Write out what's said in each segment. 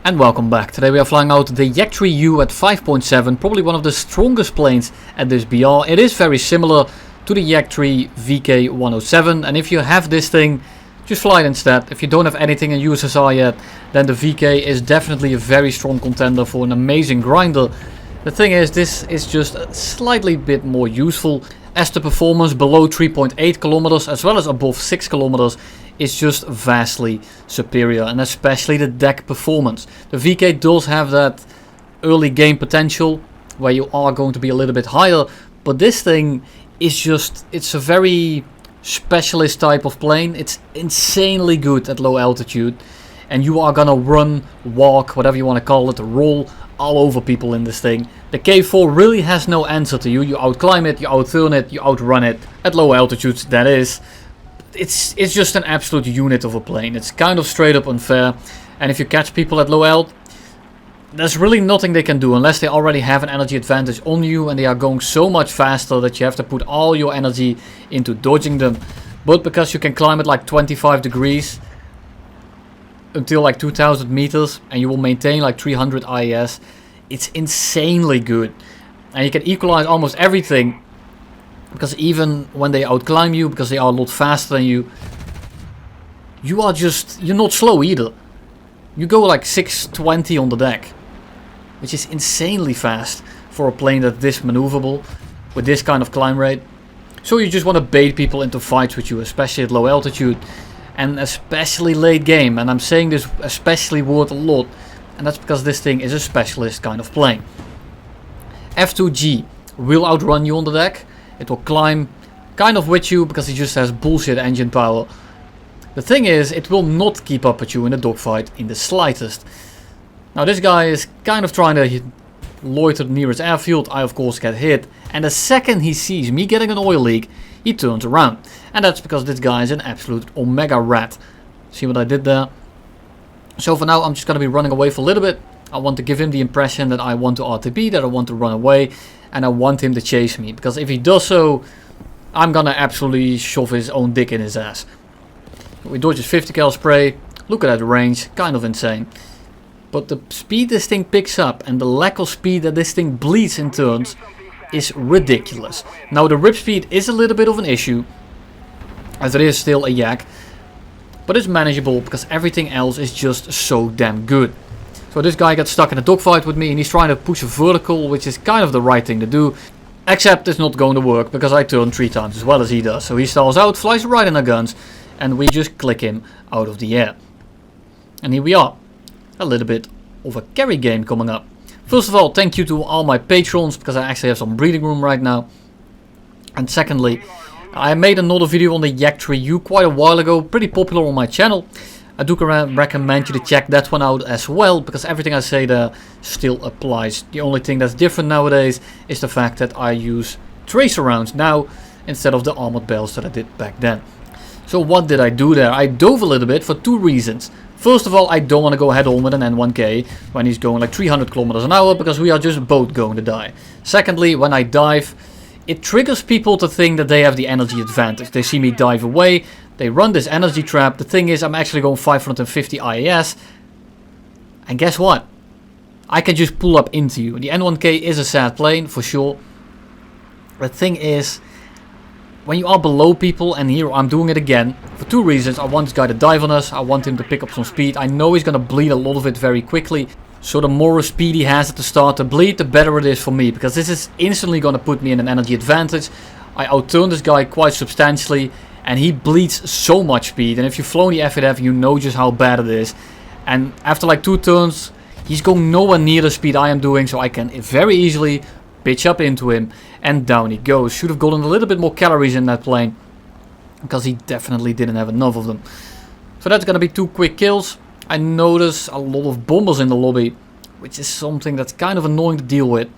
And welcome back. Today we are flying out the Yak-3U at 5.7, probably one of the strongest planes at this BR. It is very similar to the Yak-3 VK107, and if you have this thing, just fly it instead. If you don't have anything in USSR yet, then the VK is definitely a very strong contender for an amazing grinder. The thing is, this is just a slightly bit more useful, as the performance below 3.8 kilometers as well as above 6 kilometers is just vastly superior, and especially the deck performance. The VK does have that early game potential where you are going to be a little bit higher, but this thing is just, it's a very specialist type of plane. It's insanely good at low altitude, and you are gonna run, walk, whatever you want to call it, roll all over people in this thing. The K4 really has no answer to you. You outclimb it, you outturn it, you outrun it at low altitudes, that is. It's just an absolute unit of a plane. It's kind of straight up unfair, and if you catch people at low alt, there's really nothing they can do unless they already have an energy advantage on you and they are going so much faster that you have to put all your energy into dodging them. But because you can climb it like 25 degrees until like 2000 meters and you will maintain like 300 IS, it's insanely good, and you can equalize almost everything. Because even when they outclimb you, because they are a lot faster than you, you're not slow either. You go like 620 on the deck, which is insanely fast for a plane that's this maneuverable with this kind of climb rate. So you just want to bait people into fights with you, especially at low altitude and especially late game. And I'm saying this especially word a lot, and that's because this thing is a specialist kind of plane. F2G will outrun you on the deck. It will climb kind of with you because it just has bullshit engine power. The thing is, it will not keep up with you in a dogfight in the slightest. Now this guy is kind of trying to loiter near his airfield. I of course get hit, and the second he sees me getting an oil leak, he turns around. And that's because this guy is an absolute omega rat. See what I did there? So for now I'm just going to be running away for a little bit. I want to give him the impression that I want to RTB, that I want to run away, and I want him to chase me. Because if he does so, I'm gonna absolutely shove his own dick in his ass. We dodge his 50 cal spray. Look at that range, kind of insane. But the speed this thing picks up and the lack of speed that this thing bleeds in turns is ridiculous. Now the rip speed is a little bit of an issue, as it is still a Yak, but it's manageable because everything else is just so damn good. So this guy got stuck in a dogfight with me and he's trying to push a vertical, which is kind of the right thing to do. Except it's not going to work because I turn 3 times as well as he does. So he stalls out, flies right in our guns, and we just click him out of the air. And here we are. A little bit of a carry game coming up. First of all, thank you to all my patrons, because I actually have some breathing room right now. And secondly, I made another video on the Yak-3U quite a while ago, pretty popular on my channel. I do recommend you to check that one out as well, because everything I say there still applies. The only thing that's different nowadays is the fact that I use tracer rounds now instead of the armored bells that I did back then. So what did I do there? I dove a little bit for 2 reasons. First of all, I don't want to go head on with an N1K when he's going like 300 kilometers an hour, because we are just both going to die. Secondly, when I dive, it triggers people to think that they have the energy advantage. They see me dive away, they run this energy trap. The thing is, I'm actually going 550 IAS. And guess what? I can just pull up into you. The N1K is a sad plane, for sure. The thing is, when you are below people, and here I'm doing it again, for 2 reasons. I want this guy to dive on us. I want him to pick up some speed. I know he's going to bleed a lot of it very quickly. So the more speed he has at the start to bleed, the better it is for me. Because this is instantly going to put me in an energy advantage. I outturn this guy quite substantially. And he bleeds so much speed. And if you've flown the FAF, you know just how bad it is. And after like 2 turns, he's going nowhere near the speed I am doing. So I can very easily pitch up into him. And down he goes. Should have gotten a little bit more calories in that plane, because he definitely didn't have enough of them. So that's going to be 2 quick kills. I notice a lot of bombers in the lobby, which is something that's kind of annoying to deal with,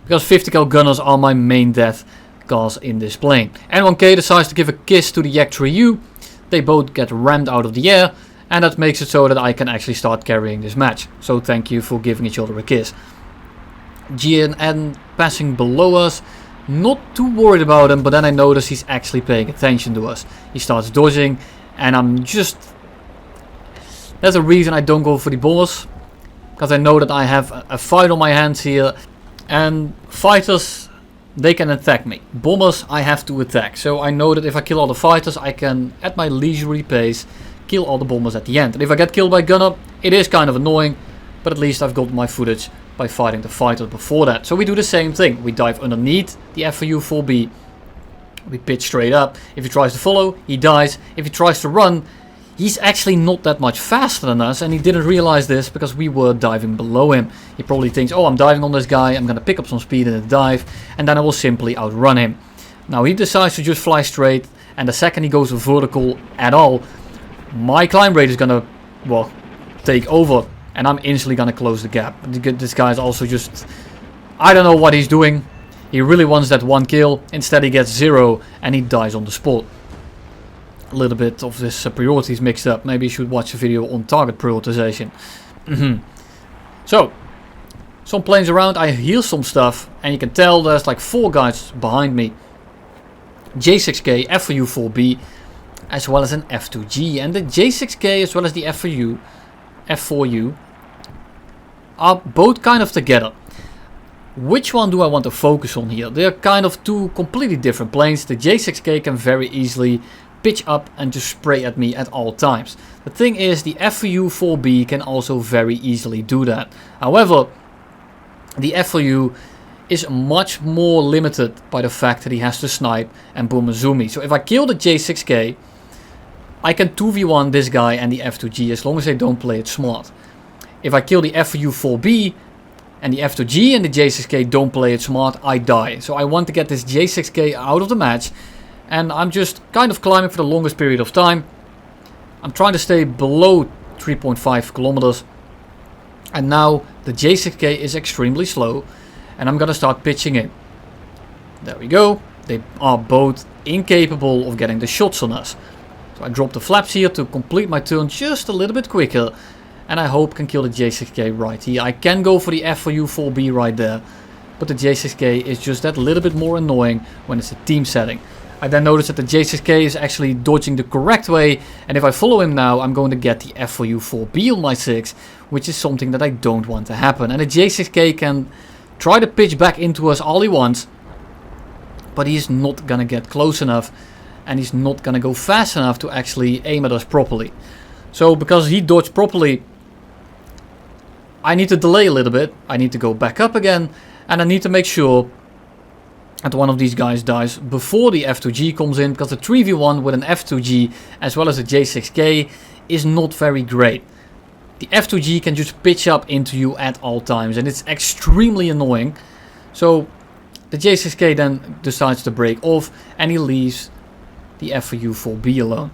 because 50 cal gunners are my main death cause in this plane. N1K decides to give a kiss to the Yak-3U. They both get rammed out of the air, and that makes it so that I can actually start carrying this match. So thank you for giving each other a kiss. GNN passing below us. Not too worried about him, but then I notice he's actually paying attention to us. He starts dodging, and I'm just... There's a reason I don't go for the bombers. because I know that I have a fight on my hands here, and fighters, they can attack me. Bombers, I have to attack. So I know that if I kill all the fighters, I can, at my leisurely pace, kill all the bombers at the end. And if I get killed by gunner, it is kind of annoying, but at least I've got my footage by fighting the fighter before that. So we do the same thing. We dive underneath the F4U 4B. We pitch straight up. If he tries to follow, he dies. If he tries to run, he's actually not that much faster than us, and he didn't realize this because we were diving below him. He probably thinks, oh, I'm diving on this guy, I'm gonna pick up some speed in the dive, and then I will simply outrun him. Now he decides to just fly straight, and the second he goes vertical at all, my climb rate is gonna, well, take over, and I'm instantly gonna close the gap. This guy is also just, I don't know what he's doing. He really wants that one kill. Instead he gets 0 and he dies on the spot. A little bit of this priorities mixed up. Maybe you should watch a video on target prioritization. So, some planes around. I hear some stuff, and you can tell there's like 4 guys behind me. J6K, F4U 4B, as well as an F2G. And the J6K as well as the F4U are both kind of together. Which one do I want to focus on here? They're kind of 2 completely different planes. The J6K can very easily pitch up and just spray at me at all times. The thing is, the F4U 4B can also very easily do that. However, the F4U is much more limited by the fact that he has to snipe and boom and zoom me. So if I kill the J6K, I can 2v1 this guy and the F2G as long as they don't play it smart. If I kill the F4U 4B, and the F2G and the J6K don't play it smart, I die. So I want to get this J6K out of the match. And I'm just kind of climbing for the longest period of time. I'm trying to stay below 3.5 kilometers. And now the J6K is extremely slow. And I'm gonna start pitching in. There we go. They are both incapable of getting the shots on us. So I drop the flaps here to complete my turn just a little bit quicker. And I hope can kill the J6K right here. I can go for the F4U 4B right there. But the J6K is just that little bit more annoying when it's a team setting. I then notice that the J6K is actually dodging the correct way. And if I follow him now, I'm going to get the F4U 4B on my 6. Which is something that I don't want to happen. And the J6K can try to pitch back into us all he wants. But he's not going to get close enough. And he's not going to go fast enough to actually aim at us properly. So because he dodged properly, I need to delay a little bit. I need to go back up again. And I need to make sure that one of these guys dies before the F2G comes in. Because the 3v1 with an F2G as well as a J6K is not very great. The F2G can just pitch up into you at all times. And it's extremely annoying. So the J6K then decides to break off. And he leaves the F4U 4B alone.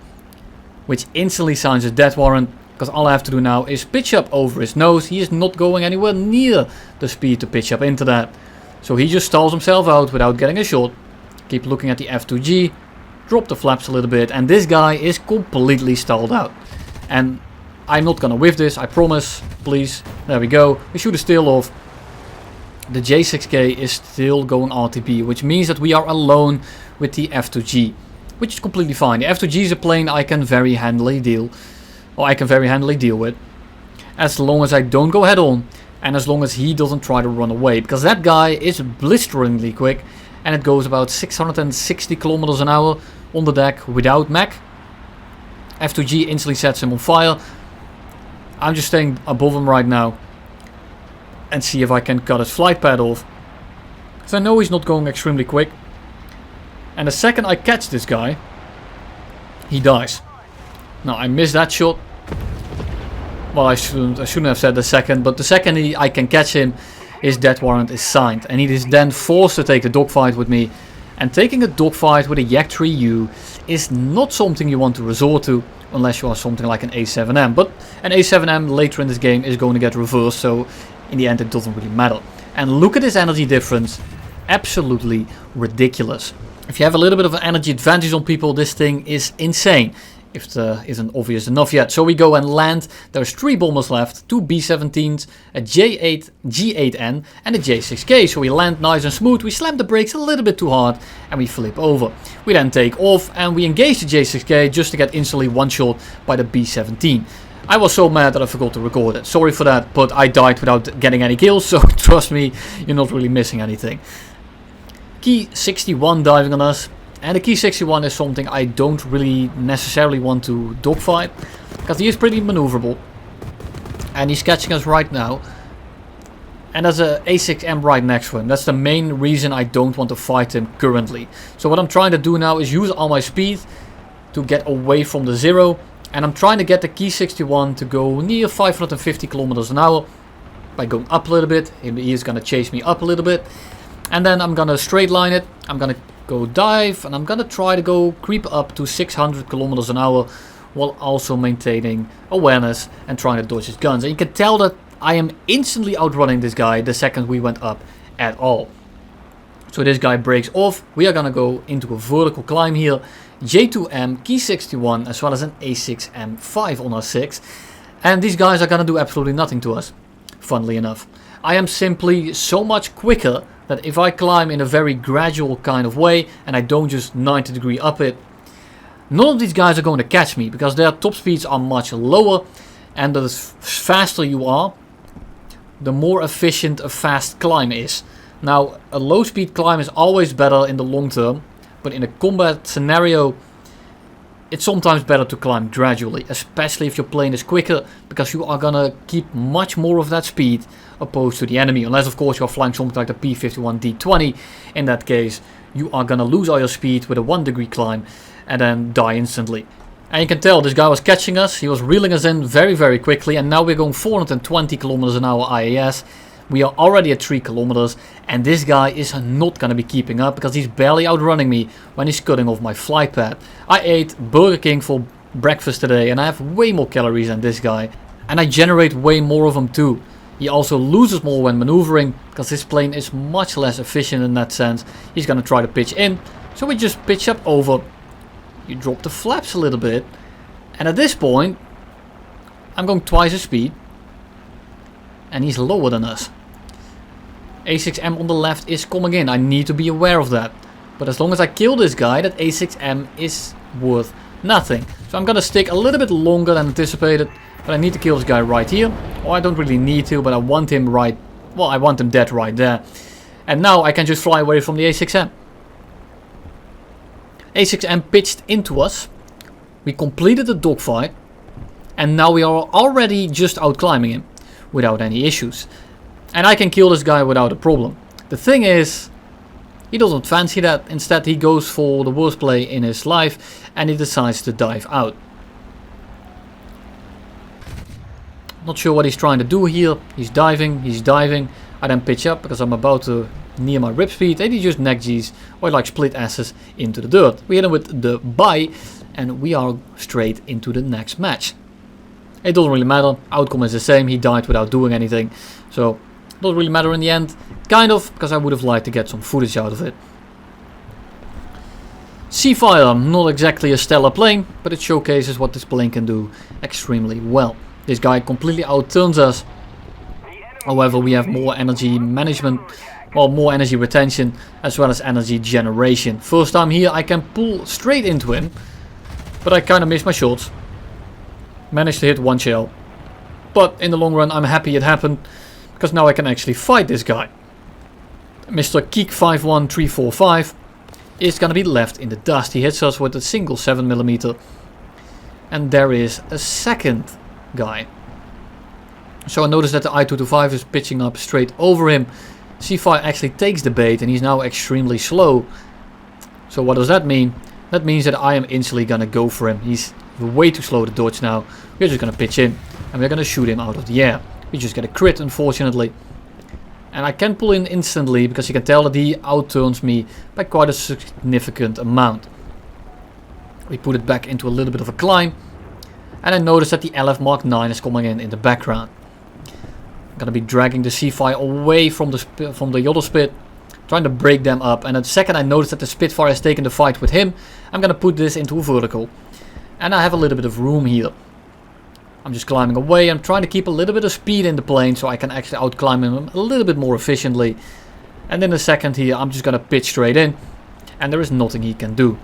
Which instantly signs a death warrant. Because all I have to do now is pitch up over his nose. He is not going anywhere near the speed to pitch up into that. So he just stalls himself out without getting a shot. Keep looking at the F2G. Drop the flaps a little bit. And this guy is completely stalled out. And I'm not gonna whiff this, I promise. Please. There we go. We shoot a still off. The J6K is still going RTB. Which means that we are alone with the F2G. Which is completely fine. The F2G is a plane I can very handily deal with. As long as I don't go head on. And as long as he doesn't try to run away. Because that guy is blisteringly quick. And it goes about 660 kilometers an hour on the deck without mech. F2G instantly sets him on fire. I'm just staying above him right now. And see if I can cut his flight pad off. Because I know he's not going extremely quick. And the second I catch this guy, he dies. Now I missed that shot. Well, I shouldn't have said the second, but the second I can catch him, his death warrant is signed. And he is then forced to take a dogfight with me. And taking a dogfight with a Yak-3U is not something you want to resort to, unless you are something like an A7M. But an A7M later in this game is going to get reversed, so in the end it doesn't really matter. And look at this energy difference. Absolutely ridiculous. If you have a little bit of an energy advantage on people, this thing is insane. If it isn't obvious enough yet. So we go and land. There's 3 bombers left. 2 B-17s, a J8, G8N and a J6K. So we land nice and smooth. We slam the brakes a little bit too hard and we flip over. We then take off and we engage the J6K just to get instantly one shot by the B-17. I was so mad that I forgot to record it. Sorry for that, but I died without getting any kills, so trust me, you're not really missing anything. Key 61 diving on us. And the Key 61 is something I don't really necessarily want to dogfight, because he is pretty maneuverable. And he's catching us right now. And there's a A6M right next to him. That's the main reason I don't want to fight him currently. So what I'm trying to do now is use all my speed to get away from the zero. And I'm trying to get the Key 61 to go near 550 kilometers an hour by going up a little bit. He is going to chase me up a little bit. And then I'm going to straight line it. I'm going to go dive. And I'm going to try to go creep up to 600 kilometers an hour. While also maintaining awareness and trying to dodge his guns. And you can tell that I am instantly outrunning this guy the second we went up at all. So this guy breaks off. We are going to go into a vertical climb here. J2M, Key 61, as well as an A6M5 on our 6. And these guys are going to do absolutely nothing to us, funnily enough. I am simply so much quicker that if I climb in a very gradual kind of way and I don't just 90 degree up it, none of these guys are going to catch me because their top speeds are much lower, and the faster you are, the more efficient a fast climb is. Now, a low speed climb is always better in the long term, but in a combat scenario, it's sometimes better to climb gradually, especially if your plane is quicker, because you are gonna keep much more of that speed opposed to the enemy, unless of course you're flying something like the P-51D-20. In that case, you are gonna lose all your speed with a 1 degree climb and then die instantly. And you can tell this guy was catching us, he was reeling us in very, very quickly, and now we're going 420 kilometers an hour IAS. We are already at 3 kilometers, and this guy is not going to be keeping up because he's barely outrunning me when he's cutting off my flight path. I ate Burger King for breakfast today, and I have way more calories than this guy, and I generate way more of them too. He also loses more when maneuvering because his plane is much less efficient in that sense. He's going to try to pitch in, so we just pitch up over. You drop the flaps a little bit, and at this point I'm going twice the speed, and he's lower than us. A6M on the left is coming in. I need to be aware of that, but as long as I kill this guy, that A6M is worth nothing. So I'm gonna stick a little bit longer than anticipated, but I need to kill this guy right here. Or I don't really need to, but I want him right, well, I want him dead right there. And now I can just fly away from the A6M. A6M pitched into us. We completed the dogfight, and now we are already just out climbing him without any issues. And I can kill this guy without a problem. The thing is, he doesn't fancy that. Instead, he goes for the worst play in his life, and he decides to dive out. Not sure what he's trying to do here. He's diving. I then pitch up because I'm about to near my rip speed, and he just neck G's or like split asses into the dirt. We hit him with the bye, and we are straight into the next match. It doesn't really matter. Outcome is the same. He died without doing anything, so it doesn't really matter in the end. Kind of, because I would have liked to get some footage out of it. Seafire, not exactly a stellar plane, but it showcases what this plane can do extremely well. This guy completely outturns us. However, we have more energy management, well, more energy retention, as well as energy generation. First time here, I can pull straight into him, but I kind of missed my shots. Managed to hit one shell, but in the long run I'm happy it happened, because now I can actually fight this guy. Mr. Keek 51345 is going to be left in the dust. He hits us with a single 7mm, and there is a second guy. So I noticed that the I-225 is pitching up straight over him. C5 actually takes the bait, and he's now extremely slow. So what does that mean? That means that I am instantly going to go for him. He's way too slow to dodge now. We're just going to pitch in, and we're going to shoot him out of the air. We just get a crit, unfortunately. And I can pull in instantly because you can tell that he outturns me by quite a significant amount. We put it back into a little bit of a climb. And I notice that the LF Mark 9 is coming in the background. I'm going to be dragging the C5 away from the Yodel Spit, trying to break them up. And the second I notice that the Spitfire has taken the fight with him, I'm going to put this into a vertical. And I have a little bit of room here. I'm just climbing away. I'm trying to keep a little bit of speed in the plane so I can actually outclimb him a little bit more efficiently. And in a second here, I'm just going to pitch straight in. And there is nothing he can do.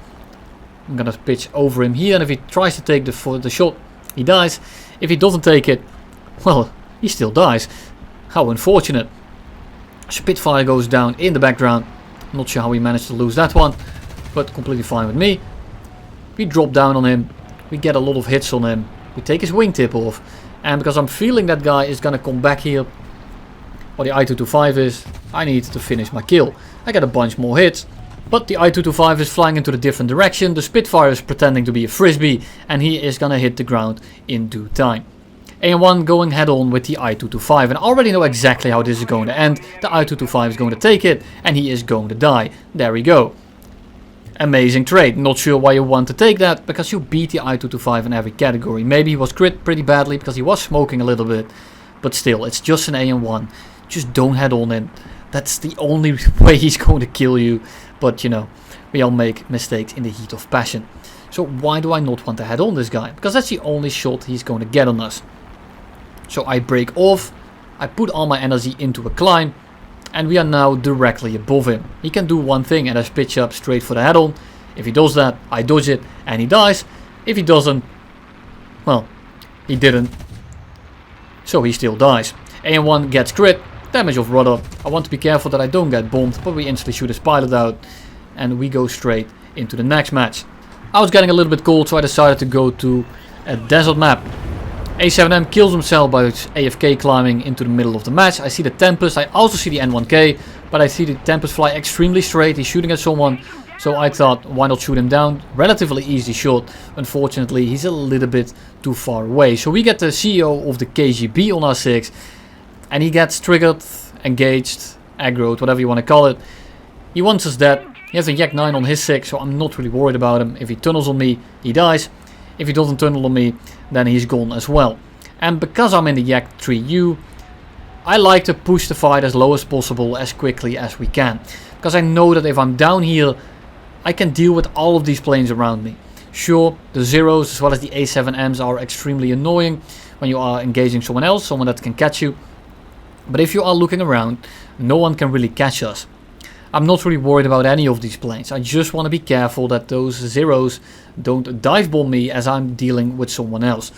I'm going to pitch over him here. And if he tries to take the shot, he dies. If he doesn't take it, well, he still dies. How unfortunate. Spitfire goes down in the background. Not sure how we managed to lose that one, but completely fine with me. We drop down on him. We get a lot of hits on him. We take his wingtip off. And because I'm feeling that guy is gonna come back here, what the I-225 is, I need to finish my kill. I get a bunch more hits, but the I-225 is flying into a different direction. The Spitfire is pretending to be a frisbee, and he is gonna hit the ground in due time. AN1 going head on with the I-225, and I already know exactly how this is going to end. The I-225 is going to take it, and he is going to die. There we go. Amazing trade. Not sure why you want to take that, because you beat the I-225 in every category. Maybe he was crit pretty badly because he was smoking a little bit, but still, it's just an AN1. Just don't head on in. That's the only way he's going to kill you. But you know, we all make mistakes in the heat of passion. So why do I not want to head on this guy? Because that's the only shot he's going to get on us. So I break off. I put all my energy into a climb. And we are now directly above him. He can do one thing, and that's pitch up straight for the head on. If he does that, I dodge it and he dies. If he doesn't, well, he didn't. So he still dies. AN1 gets crit. Damage of rudder. I want to be careful that I don't get bombed, but we instantly shoot his pilot out. And we go straight into the next match. I was getting a little bit cold, so I decided to go to a desert map. A7M kills himself by AFK climbing into the middle of the match. I see the Tempest. I also see the N1K, but I see the Tempest fly extremely straight. He's shooting at someone, so I thought, why not shoot him down? Relatively easy shot. Unfortunately, he's a little bit too far away. So we get the CEO of the KGB on our 6. And he gets triggered, engaged, aggroed, whatever you want to call it. He wants us dead. He has a Yak-9 on his 6, so I'm not really worried about him. If he tunnels on me, he dies. If he doesn't tunnel on me, then he's gone as well. And because I'm in the Yak-3U, I like to push the fight as low as possible, as quickly as we can. Because I know that if I'm down here, I can deal with all of these planes around me. Sure, the Zeros as well as the A7Ms are extremely annoying when you are engaging someone else, someone that can catch you. But if you are looking around, no one can really catch us. I'm not really worried about any of these planes. I just want to be careful that those Zeros don't dive bomb me as I'm dealing with someone else.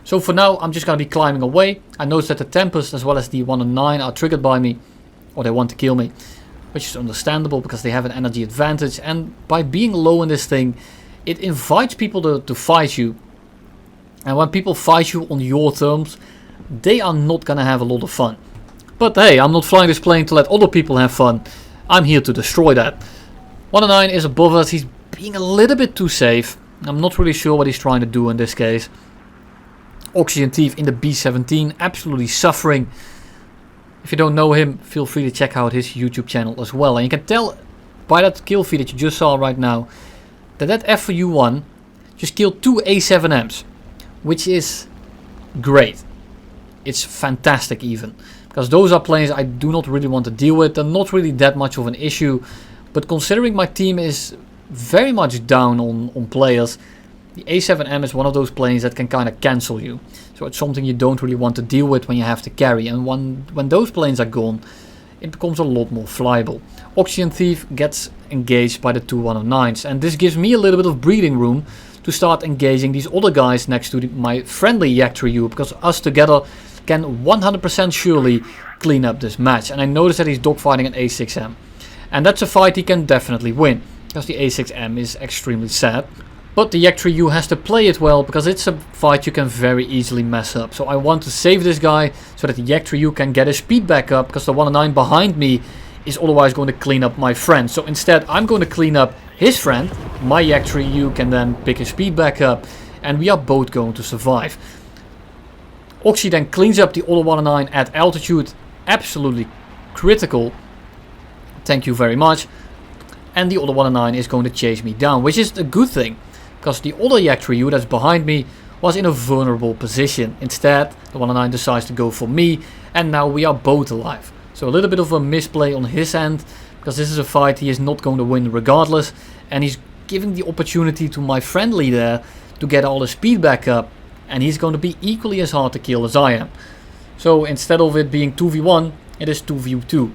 So for now, I'm just going to be climbing away. I noticed that the Tempest as well as the 109 are triggered by me, or they want to kill me, which is understandable because they have an energy advantage. And by being low in this thing, it invites people to fight you. And when people fight you on your terms, they are not going to have a lot of fun. But hey, I'm not flying this plane to let other people have fun. I'm here to destroy that. 109 is above us. He's being a little bit too safe. I'm not really sure what he's trying to do in this case. Oxygen Thief in the B-17, absolutely suffering. If you don't know him, feel free to check out his YouTube channel as well. And you can tell by that kill feed that you just saw right now, that F4U1 just killed 2 A7Ms. Which is great. It's fantastic even. Because those are planes I do not really want to deal with. They're not really that much of an issue. But considering my team is very much down on players, the A7M is one of those planes that can kind of cancel you. So it's something you don't really want to deal with when you have to carry. And when those planes are gone, it becomes a lot more flyable. Oxygen Thief gets engaged by the two 109s. And this gives me a little bit of breathing room to start engaging these other guys next to my friendly Yak-3U. Because us together can 100% surely clean up this match. And I noticed that he's dogfighting an A6M. And that's a fight he can definitely win. Because the A6M is extremely sad. But the Yak-3U has to play it well, because it's a fight you can very easily mess up. So I want to save this guy so that the Yak-3U can get his speed back up, because the 109 behind me is otherwise going to clean up my friend. So instead I'm going to clean up his friend. My Yak-3U can then pick his speed back up, and we are both going to survive. Oxy then cleans up the other 109 at altitude. Absolutely critical. Thank you very much. And the other 109 is going to chase me down, which is a good thing. Because the other Yak-3U that's behind me was in a vulnerable position. Instead, the 109 decides to go for me, and now we are both alive. So a little bit of a misplay on his end, because this is a fight he is not going to win regardless. And he's giving the opportunity to my friendly there to get all his speed back up. And he's going to be equally as hard to kill as I am. So instead of it being 2v1, it is 2v2.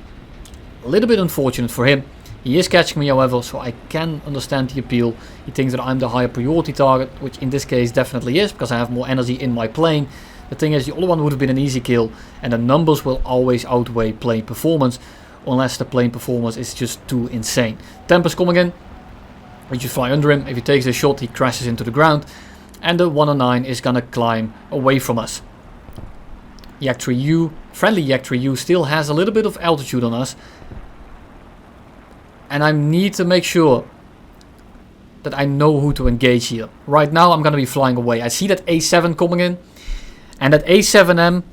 A little bit unfortunate for him. He is catching me, however, so I can understand the appeal. He thinks that I'm the higher priority target, which in this case definitely is, because I have more energy in my plane. The thing is, the other one would have been an easy kill, and the numbers will always outweigh plane performance, unless the plane performance is just too insane. Tempest coming in. We just fly under him. If he takes a shot, he crashes into the ground, and the 109 is gonna climb away from us. Yak-3U, friendly Yak-3U, still has a little bit of altitude on us. And I need to make sure that I know who to engage here. Right now I'm going to be flying away. I see that A7 coming in. And that A7M,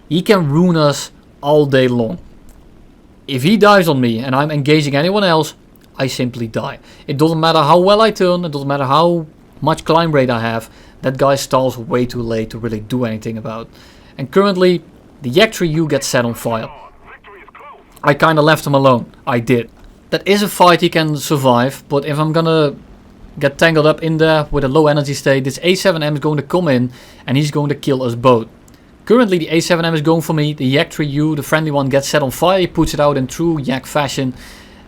he can ruin us all day long. If he dies on me and I'm engaging anyone else, I simply die. It doesn't matter how well I turn. It doesn't matter how much climb rate I have. That guy stalls way too late to really do anything about. And currently, the Yak-3U gets set on fire. I kind of left him alone. I did. That is a fight he can survive, but if I'm gonna get tangled up in there with a low energy state, this A7M is going to come in and he's going to kill us both. Currently the A7M is going for me, the Yak-3U, the friendly one, gets set on fire, he puts it out in true Yak fashion,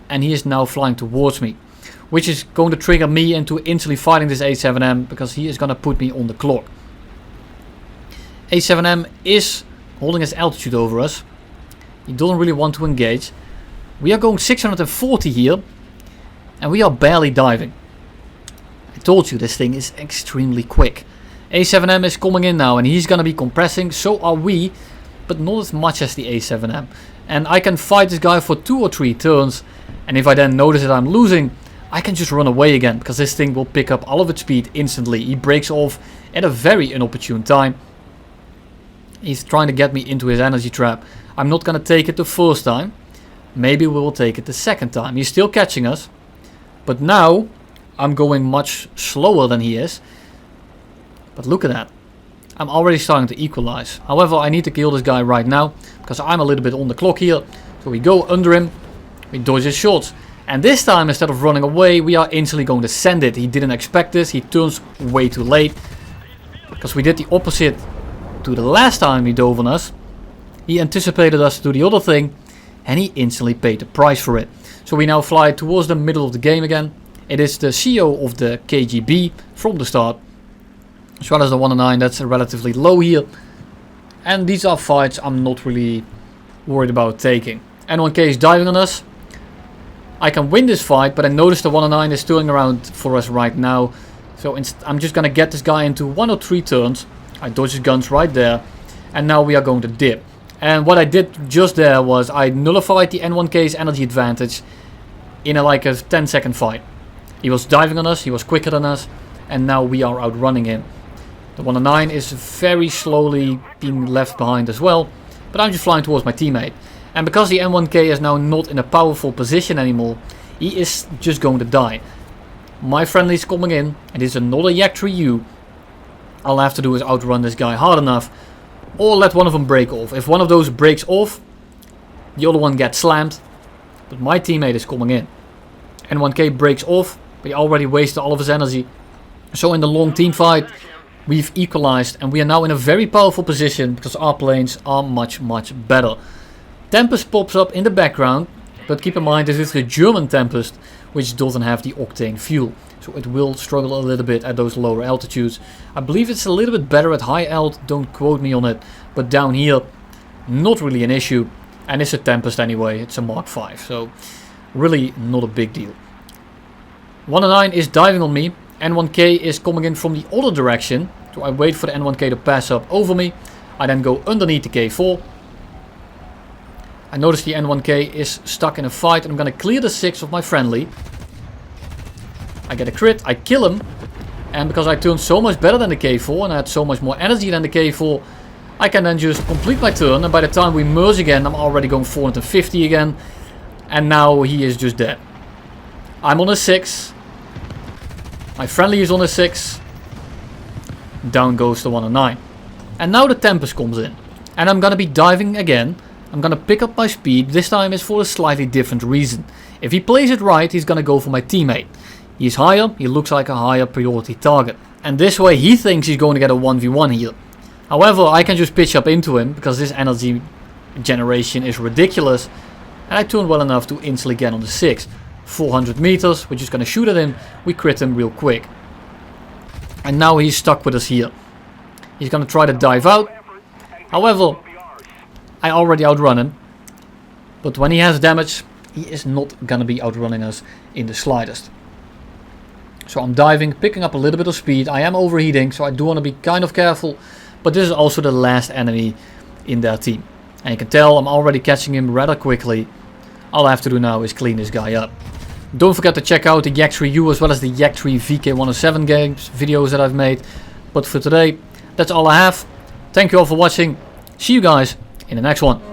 and he is now flying towards me. Which is going to trigger me into instantly fighting this A7M, because he is going to put me on the clock. A7M is holding his altitude over us. He doesn't really want to engage. We are going 640 here, and we are barely diving. I told you this thing is extremely quick. A7M is coming in now, and he's gonna be compressing, so are we, but not as much as the A7M. And I can fight this guy for 2 or 3 turns, and if I then notice that I'm losing, I can just run away again, because this thing will pick up all of its speed instantly. He breaks off at a very inopportune time. He's trying to get me into his energy trap. I'm not gonna take it the first time. Maybe we will take it the second time. He's still catching us. But now I'm going much slower than he is. But look at that. I'm already starting to equalize. However, I need to kill this guy right now, because I'm a little bit on the clock here. So we go under him. We dodge his shots. And this time, instead of running away, we are instantly going to send it. He didn't expect this. He turns way too late. Because we did the opposite to the last time he dove on us. He anticipated us to do the other thing. And he instantly paid the price for it. So we now fly towards the middle of the game again. It is the CEO of the KGB from the start. As well as the 109, that's relatively low here. And these are fights I'm not really worried about taking. N1K is diving on us. I can win this fight, but I notice the 109 is turning around for us right now. So I'm just going to get this guy into 1 or 3 turns. I dodge his guns right there. And now we are going to dip. And what I did just there was I nullified the N1K's energy advantage in like a 10-second fight. He was diving on us, he was quicker than us, and now we are outrunning him. The 109 is very slowly being left behind as well, but I'm just flying towards my teammate. And because the N1K is now not in a powerful position anymore, he is just going to die. My friendly is coming in, and it's another Yak-3U. All I have to do is outrun this guy hard enough, or let one of them break off. If one of those breaks off, the other one gets slammed, but my teammate is coming in. N1K breaks off, but he already wasted all of his energy. So in the long team fight, we've equalized, and we are now in a very powerful position because our planes are much better. Tempest pops up in the background, but keep in mind this is the German Tempest, which doesn't have the octane fuel. So it will struggle a little bit at those lower altitudes. I believe it's a little bit better at high alt, don't quote me on it. But down here, not really an issue. And it's a Tempest anyway, it's a Mark 5. So really not a big deal. 109 is diving on me. N1K is coming in from the other direction. So I wait for the N1K to pass up over me. I then go underneath the K4. I notice the N1K is stuck in a fight, and I'm going to clear the 6 of my friendly. I get a crit, I kill him, and because I turned so much better than the K4 and I had so much more energy than the K4, I can then just complete my turn, and by the time we merge again, I'm already going 450 again, and now he is just dead. I'm on a 6, my friendly is on a 6, down goes the 109. And now the Tempest comes in, and I'm going to be diving again. I'm going to pick up my speed, this time is for a slightly different reason. If he plays it right, he's going to go for my teammate. He's higher, he looks like a higher priority target. And this way he thinks he's going to get a 1v1 here. However, I can just pitch up into him, because this energy generation is ridiculous. And I turn well enough to instantly get on the 6. 400 meters. We're just going to shoot at him. We crit him real quick. And now he's stuck with us here. He's going to try to dive out. However, I already outrun him. But when he has damage, he is not going to be outrunning us in the slightest. So I'm diving, picking up a little bit of speed. I am overheating, so I do want to be kind of careful. But this is also the last enemy in their team. And you can tell I'm already catching him rather quickly. All I have to do now is clean this guy up. Don't forget to check out the Yak-3U as well as the Yak-3 VK107 games videos that I've made. But for today, that's all I have. Thank you all for watching. See you guys in the next one.